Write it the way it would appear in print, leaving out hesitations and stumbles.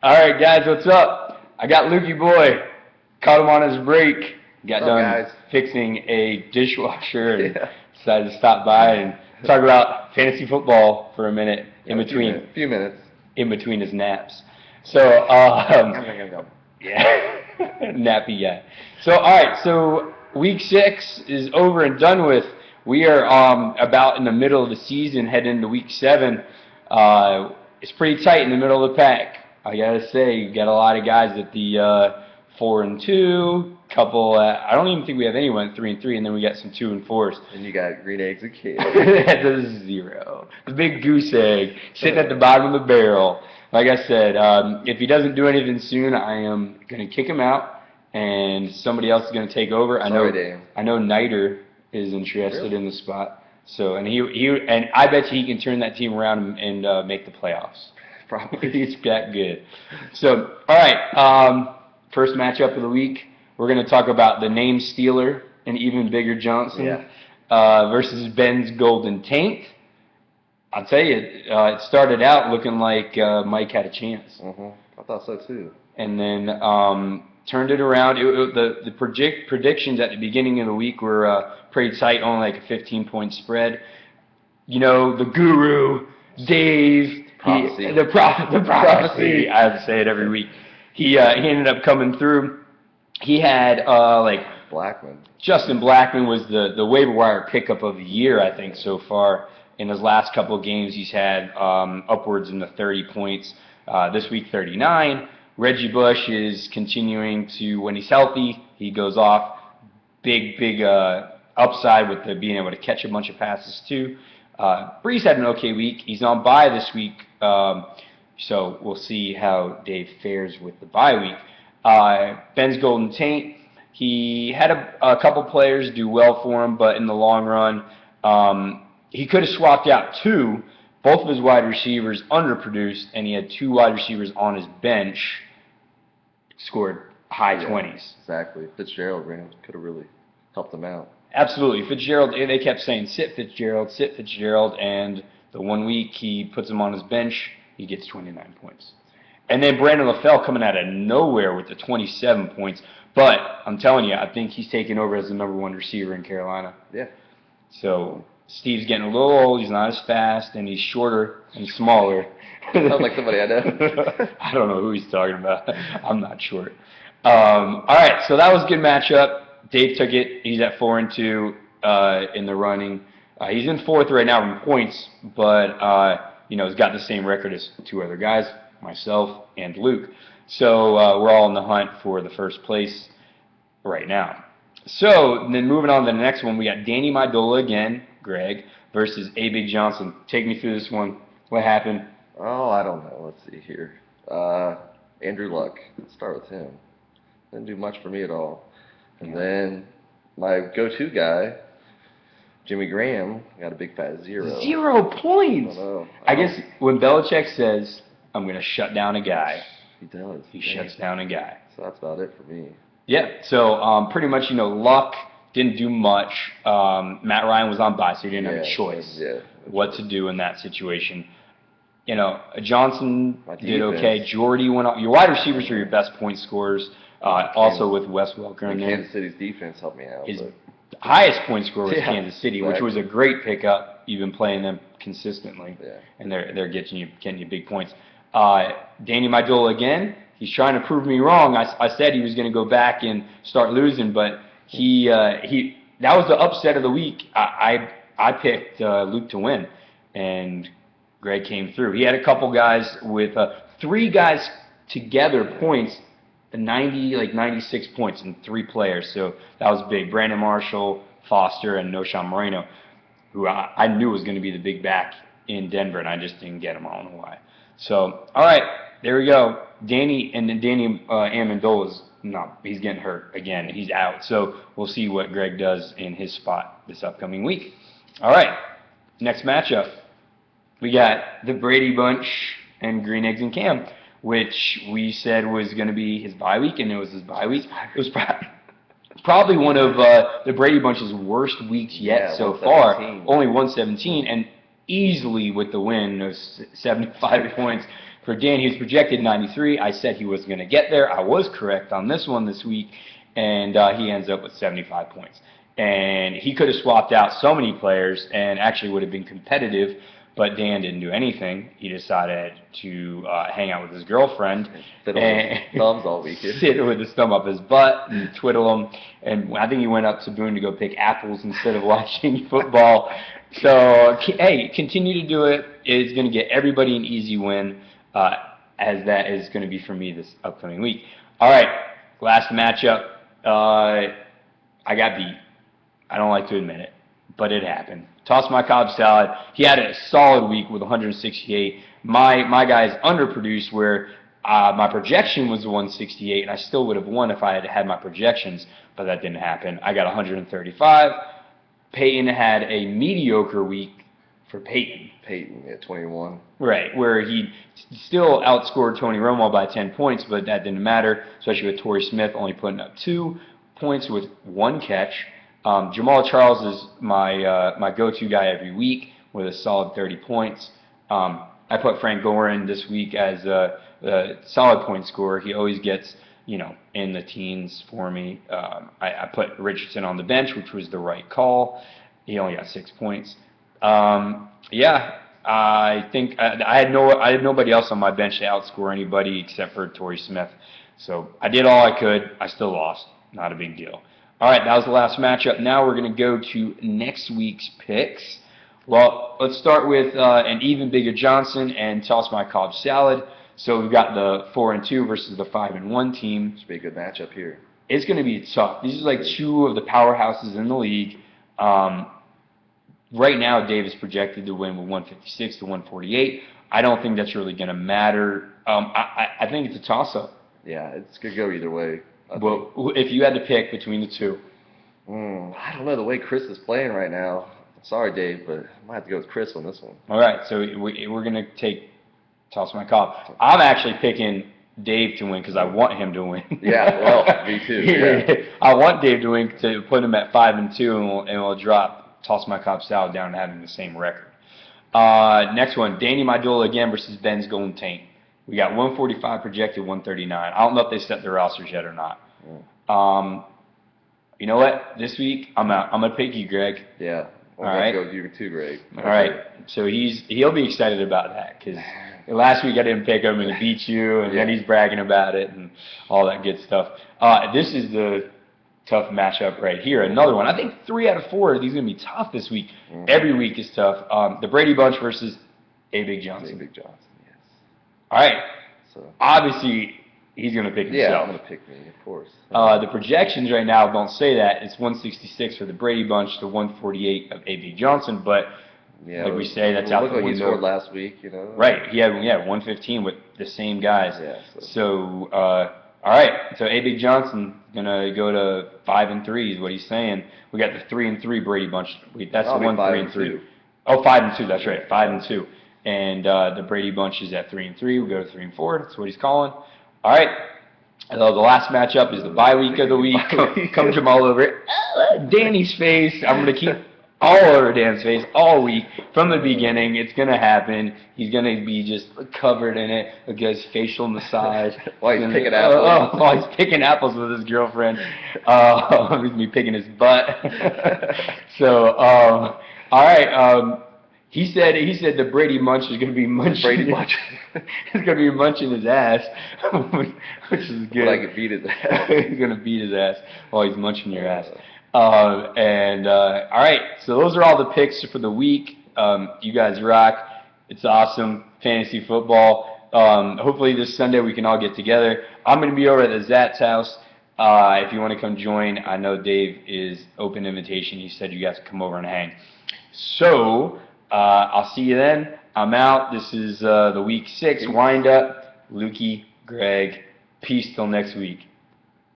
All right, guys, what's up? I got Lukey Boy. Caught him on his break. Got done guys? fixing a dishwasher and Yeah. decided to stop by and talk about fantasy football for a minute in between. A few minutes. In between his naps. So, yeah, nappy guy. So, all right, so week 6 is over and done with. We are about in the middle of the season, heading into week 7. It's pretty tight in the middle of the pack. I gotta say, you got a lot of guys at the 4-2. Couple. I don't even think we have anyone at 3-3, and then we got some 2-4s. And you got green eggs and kids. That's a 0. The big goose egg sitting at the bottom of the barrel. Like I said, if he doesn't do anything soon, I am going to kick him out, and somebody else is going to take over. Sorry, Dave. I know Niter is interested Really? in the spot. So, and and I bet you he can turn that team around and make the playoffs. Probably. He's that good. So, all right, first matchup of the week. We're going to talk about the name stealer and even bigger Johnson versus Ben's Golden Taint. I'll tell you, it started out looking like Mike had a chance. I thought so too. And then turned it around. The predictions at the beginning of the week were pretty tight, only like a 15-point spread. You know, the guru, Dave, the prophecy. I have to say it every week. He ended up coming through. He had Blackman. Justin Blackman was the waiver wire pickup of the year, I think, so far. In his last couple of games, he's had upwards in the 30 points. This week, 39. Reggie Bush is continuing to, when he's healthy, he goes off. Big upside with being able to catch a bunch of passes, too. Brees had an okay week. He's on bye this week, so we'll see how Dave fares with the bye week. Ben's Golden Taint, he had a couple players do well for him, but in the long run, he could have swapped out 2. Both of his wide receivers underproduced, and he had 2 wide receivers on his bench, scored high 20s. Exactly. Fitzgerald could have really helped him out. Absolutely. Fitzgerald, they kept saying, sit Fitzgerald, and the 1 week he puts him on his bench, he gets 29 points. And then Brandon LaFell coming out of nowhere with the 27 points. But I'm telling you, I think he's taking over as the number 1 receiver in Carolina. Yeah. So Steve's getting a little old. He's not as fast, and he's shorter and smaller. Sounds like somebody I know. I don't know who he's talking about. I'm not short. All right, so that was a good matchup. Dave took it. He's at 4-2 in the running. He's in 4th right now in points, but he's got the same record as 2 other guys, myself and Luke. So we're all in the hunt for the first place right now. So then moving on to the next one, we got Danny Maidola again, Greg, versus A. Big Johnson. Take me through this one. What happened? Oh, I don't know. Let's see here. Andrew Luck. Let's start with him. Didn't do much for me at all. And then my go-to guy, Jimmy Graham, got a big fat 0. 0 points. I don't know. I guess when Belichick says, I'm going to shut down a guy, he does. He shuts down a guy. So that's about it for me. Yeah, so pretty much, Luck didn't do much. Matt Ryan was on bye, so he didn't have a choice what to do in that situation. Johnson did okay. Jordy went up. Your wide receivers are your best point scorers. Also with Wes Welker in there. Kansas City's defense helped me out. His highest point scorer was Kansas City, which was a great pickup. You've been playing them consistently, and they're getting you big points. Danny Maidola again. He's trying to prove me wrong. I said he was going to go back and start losing, but he that was the upset of the week. I picked Luke to win, and Greg came through. He had a couple guys with 3 guys together points, 96 points in 3 players. So that was big. Brandon Marshall, Foster, and Noshawn Moreno, who I knew was going to be the big back in Denver, and I just didn't get him. I don't know why. So, all right, there we go. Danny Amendola's he's getting hurt again. He's out. So we'll see what Greg does in his spot this upcoming week. All right, next matchup. We got the Brady Bunch and Green Eggs and Cam, which we said was going to be his bye week, and it was his bye week. It was probably one of the Brady Bunch's worst weeks yet so far. Only 117, and easily with the win of 75 points. For Dan, he was projected 93. I said he was going to get there. I was correct on this one this week, and he ends up with 75 points. And he could have swapped out so many players and actually would have been competitive, but Dan didn't do anything. He decided to hang out with his girlfriend and thumbs all weekend. Sit with his thumb up his butt and twiddle him. And I think he went up to Boone to go pick apples instead of watching football. So, hey, continue to do it. It's going to get everybody an easy win, as that is going to be for me this upcoming week. All right, last matchup. I got beat. I don't like to admit it, but it happened. Tossed my Cobb salad. He had a solid week with 168. My guys underproduced where my projection was 168, and I still would have won if I had had my projections, but that didn't happen. I got 135. Peyton had a mediocre week for Peyton. Peyton at 21. Right, where he still outscored Tony Romo by 10 points, but that didn't matter, especially with Torrey Smith only putting up 2 points with 1 catch. Jamal Charles is my go-to guy every week with a solid 30 points. I put Frank Gore in this week as a solid point scorer. He always gets, in the teens for me. I put Richardson on the bench, which was the right call. He only got 6 points. I think I had nobody else on my bench to outscore anybody except for Torrey Smith. So I did all I could. I still lost. Not a big deal. All right, that was the last matchup. Now we're going to go to next week's picks. Well, let's start with an even bigger Johnson and toss my Cobb salad. So we've got the 4-2 versus the 5-1 team. Should be a good matchup here. It's going to be tough. These are like 2 of the powerhouses in the league. Right now, Dave is projected to win with 156 to 148. I don't think that's really going to matter. I think it's a toss-up. Yeah, it's going to go either way. Well, if you had to pick between the 2. I don't know the way Chris is playing right now. Sorry, Dave, but I might have to go with Chris on this one. All right, so we're going to toss my Cobb. I'm actually picking Dave to win because I want him to win. Yeah, well, me too. Yeah. I want Dave to win to put him at 5-2, and we'll toss my Cobb salad down to having the same record. Next one, Danny Madola again versus Ben's Golden Taint. We got 145 projected, 139. I don't know if they set their rosters yet or not. You know what? This week, I'm out. I'm going to pick you, Greg. Yeah. All right. Go with you too, Greg. All right. So he'll be excited about that because last week I didn't pick him and he beat you, and then he's bragging about it and all that good stuff. This is the tough matchup right here. Another one. I think 3 out of 4 of these are going to be tough this week. Every week is tough. The Brady Bunch versus A. Big Johnson. A. Big Johnson. All right. So obviously, he's going to pick himself. Yeah, I'm going to pick me, of course. The projections right now don't say that. It's 166 for the Brady Bunch to 148 of A.B. Johnson, but like we say, that's out the window. He scored last week, Right. He had 115 with the same guys. Yeah. So all right. So A.B. Johnson going to go to 5-3 is what he's saying. We got the 3-3 Brady Bunch. That's the 1-3-3. Oh, 5-2. That's right. 5-2. And the Brady Bunch is at 3-3. We go to 3-4. That's what he's calling. All right. The last matchup is the bye week of the week. Come Jamal over it. Danny's face. I'm going to keep all over Dan's face all week from the beginning. It's going to happen. He's going to be just covered in it. Look at his facial massage. While he's picking apples. While he's picking apples with his girlfriend. He's going to be picking his butt. So, all right. He said the Brady Munch is going to be munching. Brady Munch. He's going to be munching his ass, which is good. Like it beat his ass. He's going to beat his ass while he's munching your ass. All right. So those are all the picks for the week. You guys rock. It's awesome. Fantasy football. Hopefully this Sunday we can all get together. I'm going to be over at the Zat's house. If you want to come join, I know Dave is open invitation. He said you guys can come over and hang. So I'll see you then. I'm out. This is the week 6 wind up. Lukey, Greg, peace till next week.